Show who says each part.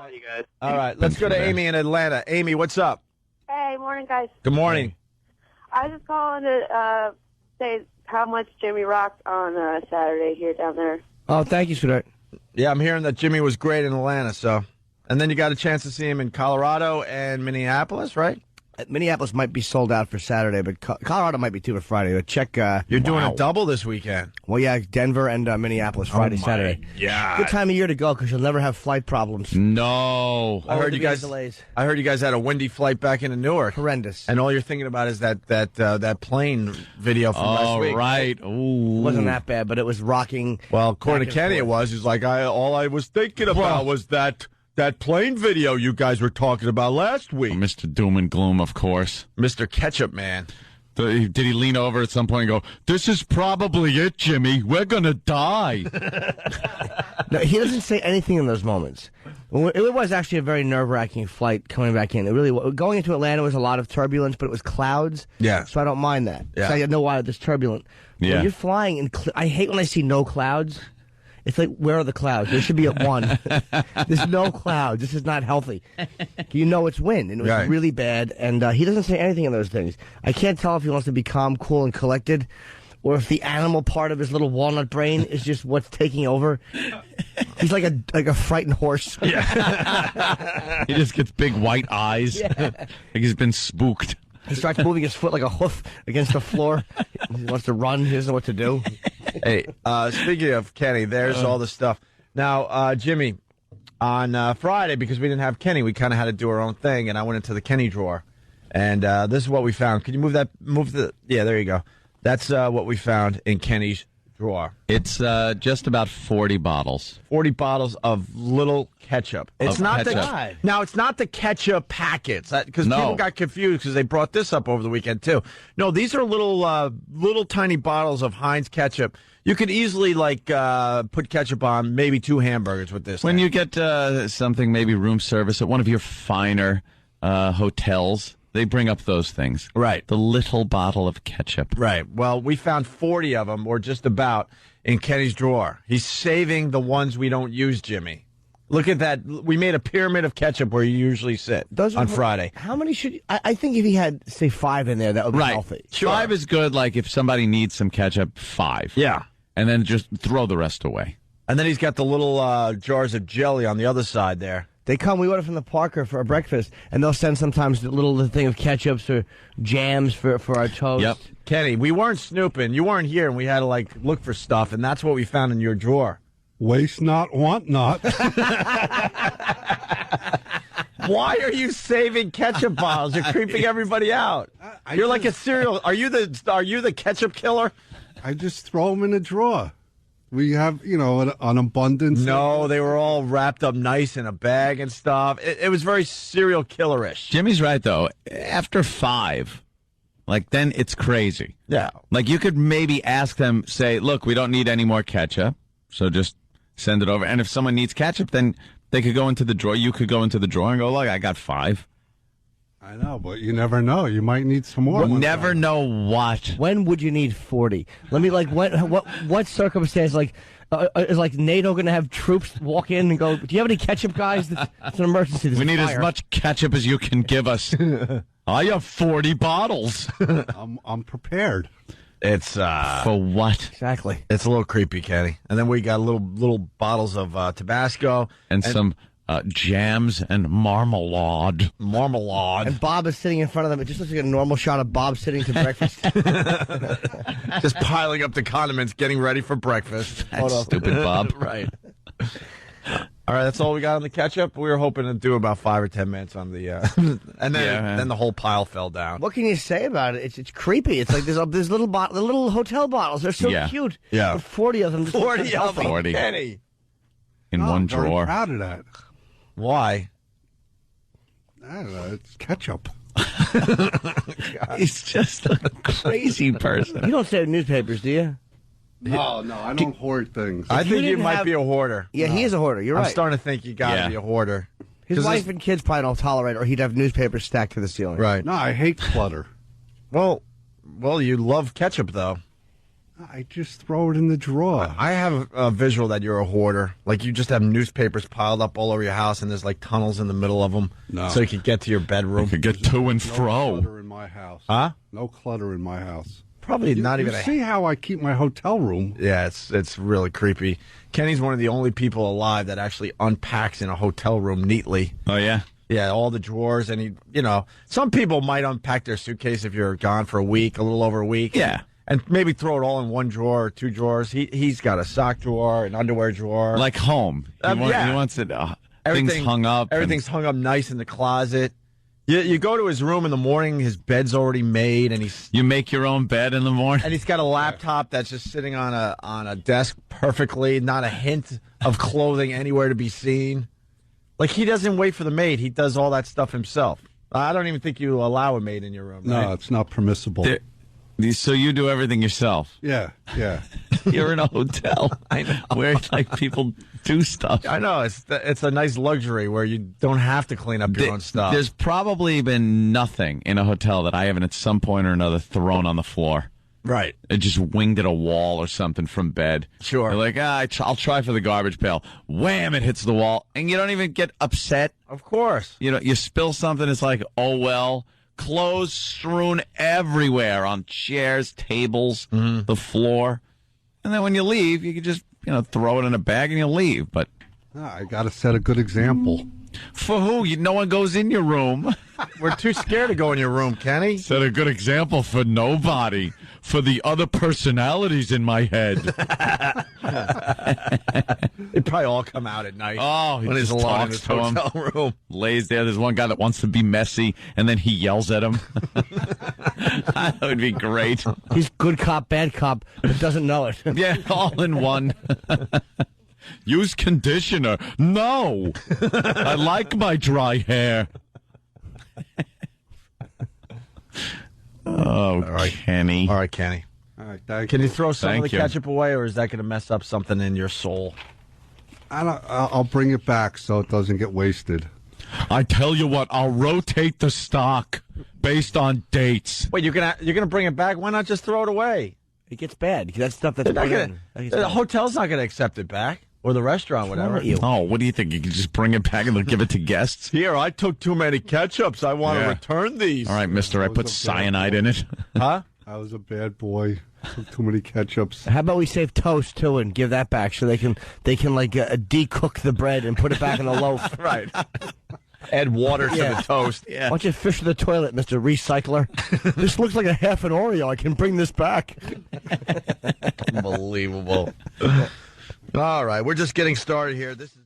Speaker 1: right, you guys.
Speaker 2: All right, let's go to Amy in Atlanta. Amy, what's up?
Speaker 3: Hey, morning, guys.
Speaker 2: Good morning.
Speaker 3: I was just calling to say how much Jimmy rocked on Saturday here down there.
Speaker 4: Oh, thank you, sweetheart.
Speaker 2: Yeah, I'm hearing that Jimmy was great in Atlanta, so. And then you got a chance to see him in Colorado and Minneapolis, right?
Speaker 4: Minneapolis might be sold out for Saturday, but Colorado might be too for Friday. But check.
Speaker 2: You're doing a double this weekend.
Speaker 4: Well, yeah, Denver and Minneapolis, Friday, Saturday.
Speaker 2: Yeah.
Speaker 4: Good time of year to go because you'll never have flight problems.
Speaker 5: No.
Speaker 2: I heard you guys.
Speaker 4: Delays.
Speaker 2: I heard you guys had a windy flight back into Newark.
Speaker 4: Horrendous.
Speaker 2: And all you're thinking about is that plane video from last week.
Speaker 5: Oh, right. Ooh.
Speaker 4: It wasn't that bad, but it was rocking.
Speaker 2: Well, according to Kenny, it was. He's like, all I was thinking about was that plane video you guys were talking about last week.
Speaker 5: Mr. Doom and Gloom, of course.
Speaker 2: Mr. Ketchup Man.
Speaker 5: Did he lean over at some point and go, "This is probably it, Jimmy. We're going to die."
Speaker 4: No, he doesn't say anything in those moments. It was actually a very nerve-wracking flight coming back in. It really was. Going into Atlanta was a lot of turbulence, but it was clouds.
Speaker 2: Yeah.
Speaker 4: So I don't mind that.
Speaker 2: Yeah.
Speaker 4: So I know why it's turbulent.
Speaker 5: Yeah.
Speaker 4: When you're flying, I hate when I see no clouds. It's like, where are the clouds? There should be at one. There's no clouds. This is not healthy. You know it's wind, and it was really bad, and he doesn't say anything in those things. I can't tell if he wants to be calm, cool, and collected, or if the animal part of his little walnut brain is just what's taking over. He's like a frightened horse.
Speaker 5: Yeah. He just gets big white eyes.
Speaker 4: Yeah.
Speaker 5: Like he's been spooked.
Speaker 4: He starts moving his foot like a hoof against the floor. He wants to run. He doesn't know what to do.
Speaker 2: Hey, speaking of Kenny, there's all the stuff. Now, Jimmy, on Friday, because we didn't have Kenny, we kind of had to do our own thing, and I went into the Kenny drawer, and this is what we found. Can you move yeah, there you go. That's what we found in Kenny's drawer.
Speaker 5: It's just about 40 bottles.
Speaker 2: 40 bottles of little ketchup. It's not
Speaker 5: ketchup.
Speaker 2: Now, it's not the ketchup packets, because
Speaker 5: No.
Speaker 2: people got confused because they brought this up over the weekend, too. No, these are little tiny bottles of Heinz ketchup. You could easily, put ketchup on maybe 2 hamburgers with this
Speaker 5: When
Speaker 2: thing.
Speaker 5: you get something, maybe room service at one of your finer hotels, they bring up those things.
Speaker 2: Right.
Speaker 5: The little bottle of ketchup.
Speaker 2: Right. Well, we found 40 of them, or just about, in Kenny's drawer. He's saving the ones we don't use, Jimmy. Look at that. We made a pyramid of ketchup where you usually sit on Friday.
Speaker 4: How many should I think if he had, say, 5 in there, that would be healthy.
Speaker 2: Sure.
Speaker 5: 5 is good, like if somebody needs some ketchup, 5.
Speaker 2: Yeah.
Speaker 5: And then just throw the rest away.
Speaker 2: And then he's got the little jars of jelly on the other side there.
Speaker 4: They come. We order from the Parker for our breakfast, and they'll send sometimes the little thing of ketchups or jams for our toast.
Speaker 5: Yep.
Speaker 2: Kenny, we weren't snooping. You weren't here, and we had to, look for stuff, and that's what we found in your drawer.
Speaker 6: Waste not, want not.
Speaker 2: Why are you saving ketchup bottles? You're creeping every out. You're like a serial. Are you the ketchup killer?
Speaker 6: I just throw them in a drawer. We have, an abundance.
Speaker 2: No, they were all wrapped up nice in a bag and stuff. It was very serial killerish.
Speaker 5: Jimmy's right, though. After 5, then it's crazy.
Speaker 2: Yeah.
Speaker 5: You could maybe ask them, say, look, we don't need any more ketchup, so just send it over. And if someone needs ketchup, then they could go into the drawer. You could go into the drawer and go, look, I got 5.
Speaker 6: I know, but you never know. You might need some more.
Speaker 5: We'll never know what.
Speaker 4: When would you need 40? Let me what circumstance is NATO going to have troops walk in and go, do you have any ketchup, guys? It's an emergency.
Speaker 5: We need as much ketchup as you can give us. I have 40 bottles.
Speaker 6: I'm prepared.
Speaker 2: It's
Speaker 5: for what?
Speaker 4: Exactly.
Speaker 2: It's a little creepy, Kenny. And then we got little bottles of Tabasco
Speaker 5: and some jams and marmalade.
Speaker 4: And Bob is sitting in front of them. It just looks like a normal shot of Bob sitting to breakfast.
Speaker 2: Just piling up the condiments, getting ready for breakfast.
Speaker 5: That's stupid, Bob.
Speaker 2: Right. All right, that's all we got on the ketchup. We were hoping to do about 5 or 10 minutes on the, and then the whole pile fell down.
Speaker 4: What can you say about it? It's creepy. It's like there's the little hotel bottles. They're so cute.
Speaker 2: Yeah.
Speaker 4: 40 of them.
Speaker 2: 40 of them.
Speaker 5: 40.
Speaker 2: Kenny.
Speaker 5: In one
Speaker 6: I'm very
Speaker 5: drawer.
Speaker 6: proud of that.
Speaker 2: Why?
Speaker 6: I don't know. It's ketchup.
Speaker 5: He's just a crazy person.
Speaker 4: You don't save newspapers, do you?
Speaker 6: No, I don't hoard things.
Speaker 2: I think you
Speaker 4: didn't
Speaker 2: might
Speaker 4: have-
Speaker 2: be a hoarder.
Speaker 4: Yeah, he is a hoarder. You're
Speaker 2: I'm
Speaker 4: right.
Speaker 2: starting to think you got to be a hoarder.
Speaker 4: His
Speaker 2: 'Cause
Speaker 4: wife and kids probably don't tolerate it, or he'd have newspapers stacked to the ceiling.
Speaker 2: Right.
Speaker 6: No, I hate clutter.
Speaker 2: Well, you love ketchup, though.
Speaker 6: I just throw it in the drawer.
Speaker 2: I have a visual that you're a hoarder. Like you just have newspapers piled up all over your house, and there's like tunnels in the middle of them, so you could get to your bedroom.
Speaker 5: You could get to and fro.
Speaker 6: No clutter in my house.
Speaker 2: Huh?
Speaker 6: No clutter in my house.
Speaker 2: Probably not even.
Speaker 6: See how I keep my hotel room?
Speaker 2: Yeah, it's really creepy. Kenny's one of the only people alive that actually unpacks in a hotel room neatly.
Speaker 5: Oh yeah.
Speaker 2: Yeah, all the drawers, and some people might unpack their suitcase if you're gone for a week, a little over a week.
Speaker 5: Yeah.
Speaker 2: And maybe throw it all in one drawer or two drawers. He's got a sock drawer, an underwear drawer.
Speaker 5: Like home. He wants it. Things hung up.
Speaker 2: Everything's hung up nice in the closet. You go to his room in the morning, his bed's already made, and
Speaker 5: you make your own bed in the morning.
Speaker 2: And he's got a laptop that's just sitting on a desk perfectly, not a hint of clothing anywhere to be seen. Like, he doesn't wait for the maid. He does all that stuff himself. I don't even think you allow a maid in your room.
Speaker 6: No,
Speaker 2: right?
Speaker 6: it's not permissible.
Speaker 5: So you do everything yourself?
Speaker 6: Yeah.
Speaker 5: You're in a hotel.
Speaker 2: I know.
Speaker 5: Where people do stuff.
Speaker 2: I know. It's a nice luxury where you don't have to clean up your own stuff.
Speaker 5: There's probably been nothing in a hotel that I haven't at some point or another thrown on the floor.
Speaker 2: Right.
Speaker 5: It just winged at a wall or something from bed.
Speaker 2: Sure.
Speaker 5: You're like, I'll try for the garbage pail. Wham, it hits the wall. And you don't even get upset.
Speaker 2: Of course.
Speaker 5: You spill something, it's like, oh, well. Clothes strewn everywhere on chairs, tables, the floor. And then when you leave, you can just, throw it in a bag and you leave. But
Speaker 6: I got to set a good example.
Speaker 5: For who? No one goes in your room.
Speaker 2: We're too scared to go in your room, Kenny.
Speaker 5: Set a good example for nobody. For the other personalities in my head.
Speaker 2: They probably all come out at night.
Speaker 5: Oh,
Speaker 2: when he's alone in his hotel room.
Speaker 5: Lays there. There's one guy that wants to be messy, and then he yells at him. That would be great.
Speaker 4: He's good cop, bad cop, but doesn't know it.
Speaker 5: Yeah, all in one. Use conditioner. No. I like my dry hair. Oh, all right. Kenny.
Speaker 2: All right, Kenny.
Speaker 6: All right, thank
Speaker 2: Can
Speaker 6: you.
Speaker 2: you throw some of the ketchup away, or is that going to mess up something in your soul?
Speaker 6: I'll bring it back so it doesn't get wasted.
Speaker 5: I tell you what, I'll rotate the stock based on dates.
Speaker 2: Wait, you're gonna bring it back? Why not just throw it away?
Speaker 4: It gets bad. That's stuff that's
Speaker 2: the hotel's not going to accept it back, or the restaurant, whatever.
Speaker 5: Oh, what do you think? You can just bring it back and they'll give it to guests?
Speaker 2: Here, I took too many ketchups. I want to return these.
Speaker 5: All right, mister, I put cyanide in it.
Speaker 2: Huh?
Speaker 6: I was a bad boy. Took too many ketchups.
Speaker 4: How about we save toast too and give that back so they can like decook the bread and put it back in the loaf.
Speaker 2: Right. Add water to the toast.
Speaker 4: Yeah. Why don't you fish the toilet, Mr. Recycler? This looks like a half an Oreo. I can bring this back.
Speaker 2: Unbelievable. All right, we're just getting started here. This is